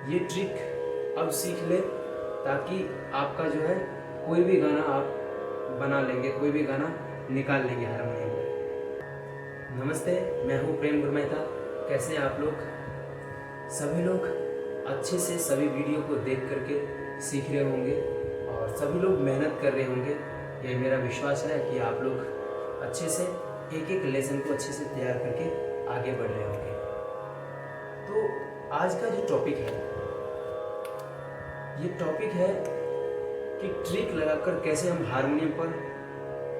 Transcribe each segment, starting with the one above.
ये ट्रिक अब सीख ले ताकि आपका जो है कोई भी गाना आप बना लेंगे, कोई भी गाना निकाल लेंगे हारमोनियम में। नमस्ते, मैं हूँ प्रेम गुरमेहता। कैसे हैं आप लोग? सभी लोग अच्छे से सभी वीडियो को देख करके सीख रहे होंगे और सभी लोग मेहनत कर रहे होंगे। ये मेरा विश्वास है कि आप लोग अच्छे से एक एक लेसन को अच्छे से तैयार करके आगे बढ़ रहे होंगे। तो आज का जो टॉपिक है, ये टॉपिक है कि ट्रिक लगाकर कैसे हम हारमोनियम पर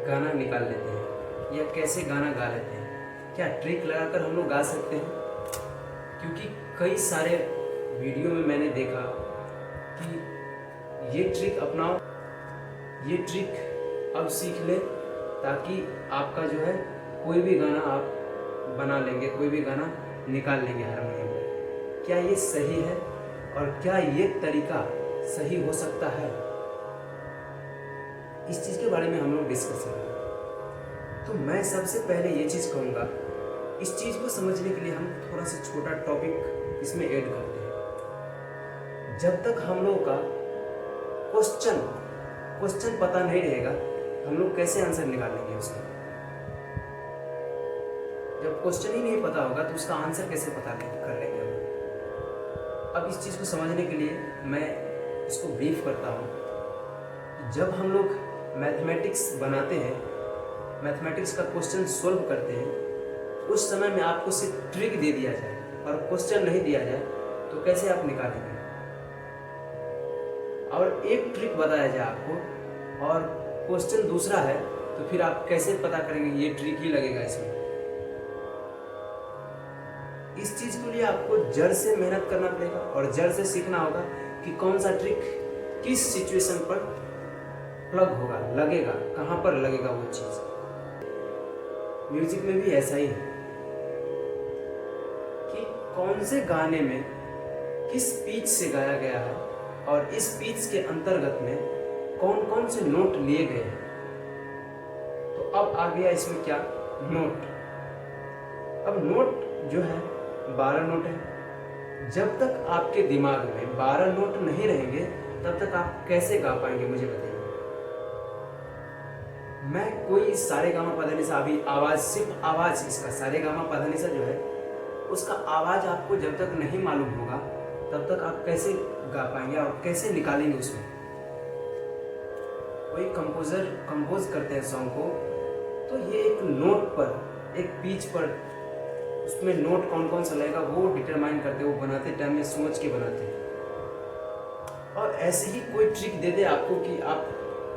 गाना निकाल लेते हैं या कैसे गाना गा लेते हैं। क्या ट्रिक लगाकर हम लोग गा सकते हैं? क्योंकि कई सारे वीडियो में मैंने देखा कि ये ट्रिक अपनाओ, ये ट्रिक अब सीख ले ताकि आपका जो है कोई भी गाना आप बना लेंगे, कोई भी गाना निकाल लेंगे हारमोनियम में। क्या ये सही है और क्या ये तरीका सही हो सकता है? इस चीज़ के बारे में हम लोग डिस्कस करेंगे। तो मैं सबसे पहले ये चीज़ कहूँगा, इस चीज़ को समझने के लिए हम थोड़ा सा छोटा टॉपिक इसमें ऐड करते हैं। जब तक हम लोगों का क्वेश्चन पता नहीं रहेगा, हम लोग कैसे आंसर निकालेंगे उसका? जब क्वेश्चन ही नहीं पता होगा तो उसका आंसर कैसे पता कर लेंगे हम? अब इस चीज़ को समझने के लिए मैं इसको ब्रीफ करता हूँ। जब हम लोग मैथमेटिक्स बनाते हैं, मैथमेटिक्स का क्वेश्चन सॉल्व करते हैं, उस समय में आपको सिर्फ ट्रिक दे दिया जाए और क्वेश्चन नहीं दिया जाए तो कैसे आप निकालेंगे? और एक ट्रिक बताया जाए आपको और क्वेश्चन दूसरा है तो फिर आप कैसे पता करेंगे ये ट्रिक ही लगेगा इसमें? इस चीज के लिए आपको जड़ से मेहनत करना पड़ेगा और जड़ से सीखना होगा कि कौन सा ट्रिक किस सिचुएशन पर प्लग होगा, लगेगा, कहां पर लगेगा वो चीज। म्यूजिक में भी ऐसा ही है कि कौन से गाने में किस पिच से गाया गया है और इस पिच के अंतर्गत में कौन कौन से नोट लिए गए हैं। तो अब आ गया इसमें क्या? नोट। अब नोट जो है 12 नोट है। जब तक आपके दिमाग में 12 नोट नहीं रहेंगे तब तक आप कैसे गा पाएंगे, मुझे बताइए। मैं कोई सारेगामा पधानिसा, अभी आवाज, सिर्फ आवाज, इसका सारेगामा पधानिसा जो है उसका आवाज आपको जब तक नहीं मालूम होगा तब तक आप कैसे गा पाएंगे और कैसे निकालेंगे उसमें? कोई कंपोजर कंपोज करते हैं सॉन्ग को तो ये एक नोट पर, एक पिच पर, उसमें नोट कौन कौन सा लगेगा वो डिटरमाइन करते, वो बनाते टाइम में सोच के बनाते हैं। और ऐसे ही कोई ट्रिक दे दे आपको कि आप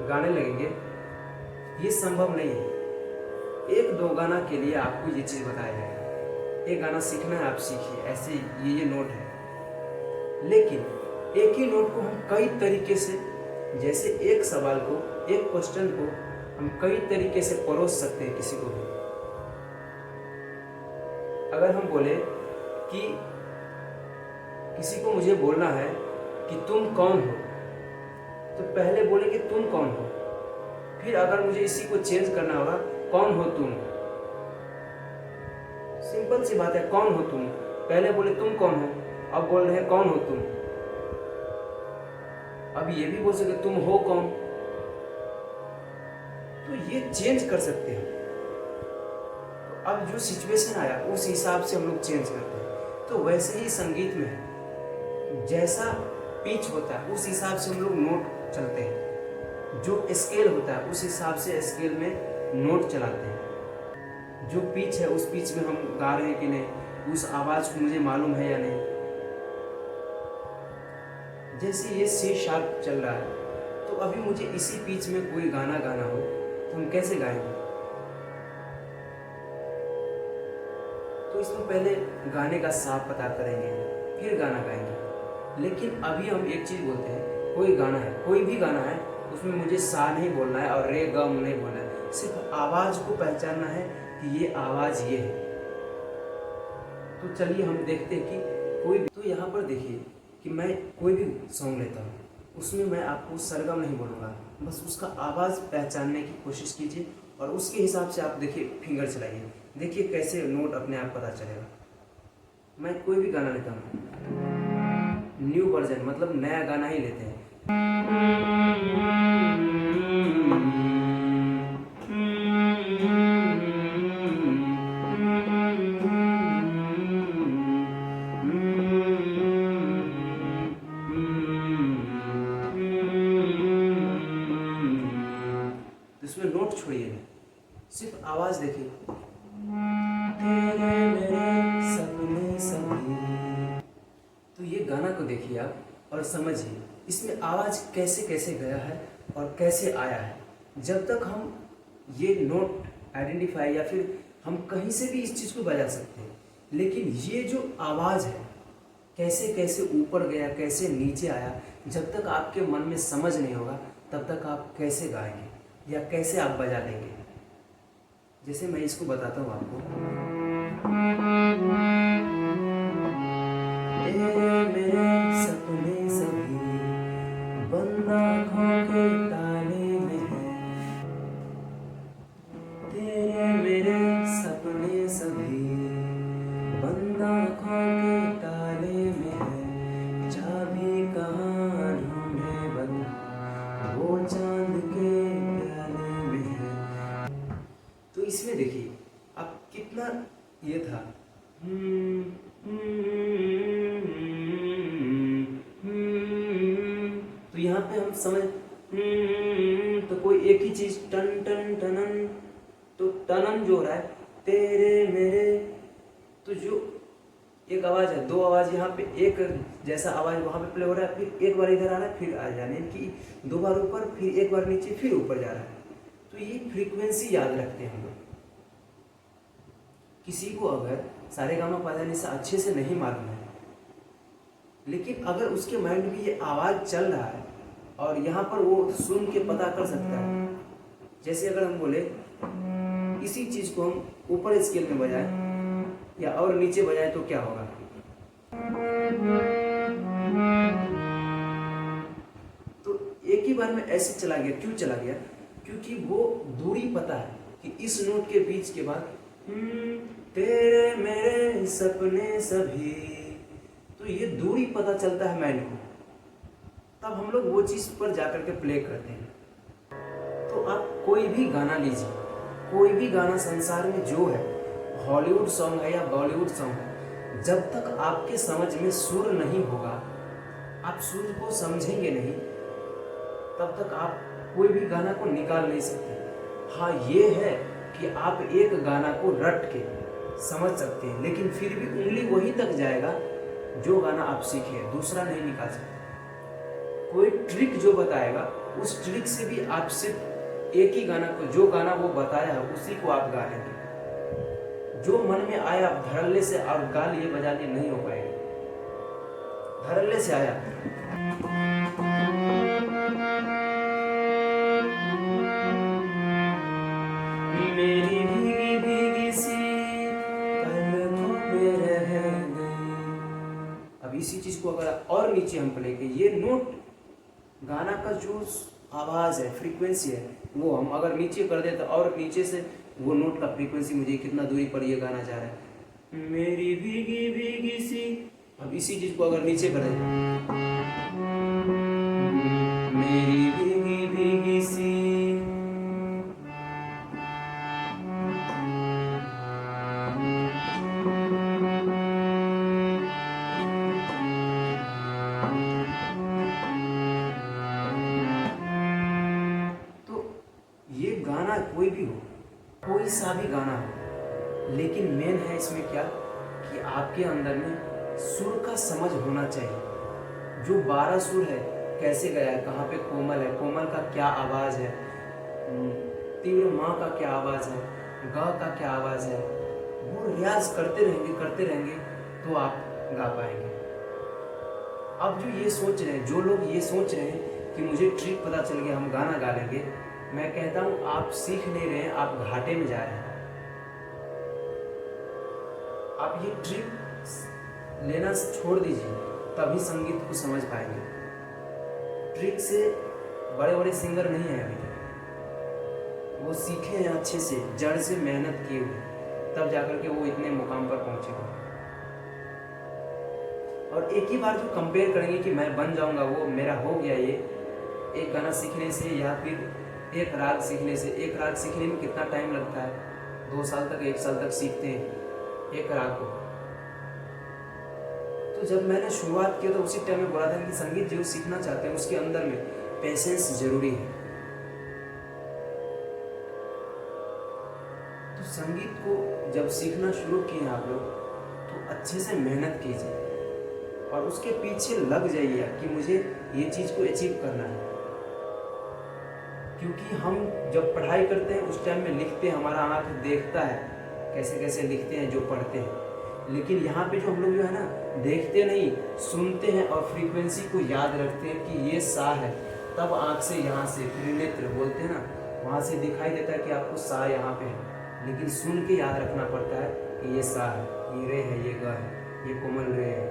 गाने लगेंगे, ये संभव नहीं है। एक दो गाना के लिए आपको ये चीज़ बताया जाएगा, एक गाना सीखना है आप सीखिए, ऐसे ये नोट है। लेकिन एक ही नोट को हम कई तरीके से, जैसे एक सवाल को, एक क्वेश्चन को हम कई तरीके से परोस सकते हैं किसी को भी। अगर हम बोले कि किसी को मुझे बोलना है कि तुम कौन हो, तो पहले बोलेंगे तुम कौन हो, फिर अगर मुझे इसी को चेंज करना होगा, कौन हो तुम। सिंपल सी बात है, कौन हो तुम। पहले बोले तुम कौन हो, अब बोल रहे हैं कौन हो तुम। अब ये भी बोल सकते तुम हो कौन। तो ये चेंज कर सकते हैं। तो अब जो सिचुएशन आया उस हिसाब से हम लोग चेंज करते हैं। तो वैसे ही संगीत में है, जैसा पिच होता है उस हिसाब से हम लोग नोट चलते हैं, जो स्केल होता है उस हिसाब से स्केल में नोट चलाते हैं। जो पिच है उस पिच में हम गा रहे हैं कि नहीं, उस आवाज को मुझे मालूम है या नहीं। जैसे ये सी शार्प चल रहा है तो अभी मुझे इसी पिच में कोई गाना गाना हो तो हम कैसे गाएंगे? तो इसमें पहले गाने का साफ पता करेंगे, फिर गाना गाएंगे। लेकिन अभी हम एक चीज बोलते हैं, कोई गाना है, कोई भी गाना है, उसमें मुझे सा नहीं बोलना है और रे गम नहीं बोलना है, सिर्फ आवाज को पहचानना है कि ये आवाज ये है। तो चलिए हम देखते हैं कि कोई भी, तो यहाँ पर देखिए कि मैं कोई भी सॉन्ग लेता हूँ, उसमें मैं आपको सरगम नहीं बोलूँगा, बस उसका आवाज़ पहचानने की कोशिश कीजिए और उसके हिसाब से आप देखिए, फिंगर चलाइए, देखिए कैसे नोट अपने आप पता चलेगा। मैं कोई भी गाना लेता हूँ, न्यू वर्जन, मतलब नया गाना ही लेते हैं। तो इसमें नोट छोड़िए, सिर्फ आवाज देखिए। तेरे मेरे सपने सभी। तो ये गाना को देखिए आप और समझिए इसमें आवाज कैसे कैसे गया है और कैसे आया है। जब तक हम ये नोट आइडेंटिफाई या फिर हम कहीं से भी इस चीज़ को बजा सकते हैं, लेकिन ये जो आवाज़ है कैसे कैसे ऊपर गया, कैसे नीचे आया, जब तक आपके मन में समझ नहीं होगा तब तक आप कैसे गाएंगे या कैसे आप बजा लेंगे। जैसे मैं इसको बताता हूँ आपको। मेरे सपने सभी बंद आँखों के ताले में है, तेरे मेरे सपने सभी बंद आँखों के ताले में है, चाबी कहाँ ढूंढे बता वो चांद के प्याले में है। तो इसमें देखिए अब कितना ये था। तो यहाँ पे हम समझ तो कोई एक ही चीज टन टन टनन, तो टनन जो हो रहा है तेरे मेरे, तो जो एक आवाज है, दो आवाज यहाँ पे एक जैसा आवाज वहां पे प्ले हो रहा है, फिर एक बार इधर आ रहा है फिर आ जाने कि दो बार ऊपर फिर एक बार नीचे फिर ऊपर जा रहा है। तो ये फ्रीक्वेंसी याद रखते हैं हम लोग। किसी को अगर सारेगामा पाधानिसा अच्छे से नहीं मालूम है, लेकिन अगर उसके माइंड में ये आवाज चल रहा है और यहाँ पर वो सुन के पता कर सकता है। जैसे अगर हम बोले इसी चीज को हम ऊपर स्केल में बजाएं या और नीचे बजाएं तो क्या होगा। तो एक ही बार में ऐसे चला गया, क्यों चला गया? क्योंकि वो दूरी पता है कि इस नोट के बीच के बाद तेरे मेरे सपने सभी, तो ये दूरी पता चलता है माइंड को, तब हम लोग वो चीज पर जाकर के प्ले करते हैं। तो आप कोई भी गाना लीजिए, कोई भी गाना संसार में जो है, हॉलीवुड सॉन्ग है या बॉलीवुड सॉन्ग है, जब तक आपके समझ में सुर नहीं होगा, आप सुर को समझेंगे नहीं, तब तक आप कोई भी गाना को निकाल नहीं सकते। हाँ ये है कि आप एक गाना को रट के समझ सकते हैं, लेकिन फिर भी उंगली वहीं तक जाएगा जो गाना आप सीखे, दूसरा नहीं निकाल सकते। कोई ट्रिक जो बताएगा उस ट्रिक से भी आप सिर्फ एक ही गाना को, जो गाना वो बताया है उसी को आप गा लेंगे। जो मन में आया आप धड़ल्ले से और गा लिए, बजा लिए नहीं हो पाएगा। धड़ल्ले से आया मेरी भीगी भीगी सी पलकों पे रह गई। अब इसी चीज को अगर और नीचे हम प्ले के, ये नोट गाना का जो आवाज है, फ्रीक्वेंसी है, वो हम अगर नीचे कर दे तो और नीचे से वो नोट का फ्रीक्वेंसी मुझे कितना दूरी पर ये गाना जा रहा है, मेरी भीगी भीगी सी। अब इसी चीज को अगर नीचे कर दे, मेरी भीगी भीगी सी, गाना कोई भी हो, कोई सा भी गाना हो, लेकिन मेन है इसमें क्या कि आपके अंदर में सुर का समझ होना चाहिए। जो 12 सुर है कैसे गया है, कहाँ पे कोमल है, कोमल का क्या आवाज है, तीव्र माँ का क्या आवाज है, ग का क्या आवाज है, वो रियाज करते रहेंगे तो आप गा पाएंगे। अब जो ये सोच रहे हैं, जो लोग ये सोच रहे हैं कि मुझे ट्रिक पता चल गया हम गाना गा लेंगे, मैं कहता हूं आप सीख नहीं रहे हैं, आप घाटे में जा रहे हैं। आप ये ट्रिक लेना छोड़ दीजिए, तभी संगीत को समझ पाएंगे। ट्रिक से बड़े बड़े सिंगर नहीं है अभी तक, वो सीखे हैं अच्छे से, जड़ से मेहनत किए हुए, तब जाकर के वो इतने मुकाम पर पहुंचे हो। और एक ही बार जो कंपेयर करेंगे कि मैं बन जाऊंगा, वो मेरा हो गया ये, एक गाना सीखने से या फिर एक राग सीखने से, एक राग सीखने में कितना टाइम लगता है, 2 साल तक 1 साल तक सीखते हैं एक राग को। तो जब मैंने शुरुआत की तो उसी टाइम में बोला था कि संगीत जो सीखना चाहते हैं उसके अंदर में पेशेंस जरूरी है। तो संगीत को जब सीखना शुरू किए आप लोग तो अच्छे से मेहनत कीजिए और उसके पीछे लग जाइए कि मुझे ये चीज़ को अचीव करना है। क्योंकि हम जब पढ़ाई करते हैं उस टाइम में लिखते हैं, हमारा आँख देखता है कैसे कैसे लिखते हैं जो पढ़ते हैं, लेकिन यहाँ पे जो हम लोग जो है ना देखते नहीं, सुनते हैं और फ्रीक्वेंसी को याद रखते हैं कि ये सा है, तब आँख से यहाँ से त्रिनेत्र बोलते हैं ना, वहाँ से दिखाई देता है कि आपको सा यहाँ पे है, लेकिन सुन के याद रखना पड़ता है कि ये सा है, ये रे है, ये ग है, ये कोमल रे है,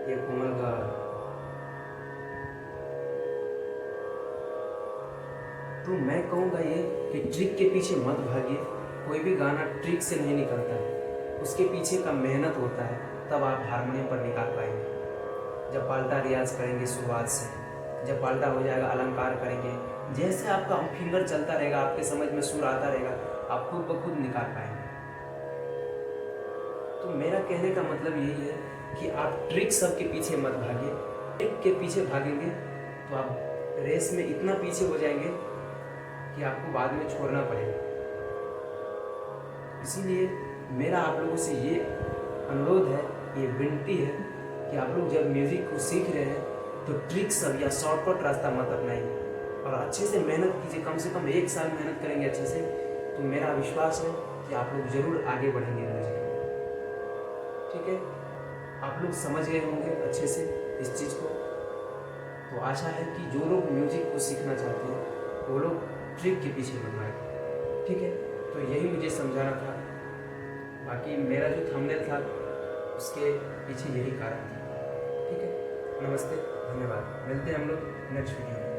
ये कोमल ग है। तो मैं कहूँगा ये कि ट्रिक के पीछे मत भागिए। कोई भी गाना ट्रिक से नहीं निकलता है, उसके पीछे का मेहनत होता है, तब आप हारमोनियम पर निकाल पाएंगे। जब पाल्टा रियाज करेंगे शुरुआत से, जब पाल्टा हो जाएगा अलंकार करेंगे, जैसे आपका फिंगर चलता रहेगा, आपके समझ में सुर आता रहेगा, आप खुद ब खुद निकाल पाएंगे। तो मेरा कहने का मतलब यही है कि आप ट्रिक सब के पीछे मत भागिए। ट्रिक के पीछे भागेंगे तो आप रेस में इतना पीछे हो जाएंगे कि आपको बाद में छोड़ना पड़ेगा। इसीलिए मेरा आप लोगों से ये अनुरोध है, ये विनती है कि आप लोग जब म्यूज़िक को सीख रहे हैं तो ट्रिक सब या शॉर्टकट रास्ता मत अपनाइए और अच्छे से मेहनत कीजिए। कम से कम 1 साल मेहनत करेंगे अच्छे से तो मेरा विश्वास है कि आप लोग ज़रूर आगे बढ़ेंगे म्यूज़िक में। ठीक है, आप लोग समझ गए होंगे अच्छे से इस चीज़ को। तो आशा है कि जो लोग म्यूज़िक को सीखना चाहते हैं वो लोग ट्रिक के पीछे मत भागें। ठीक है, तो यही मुझे समझाना था। बाकी मेरा जो थंबनेल था उसके पीछे यही कारण था। ठीक है, नमस्ते, धन्यवाद। मिलते हैं हम लोग नेक्स्ट वीडियो में।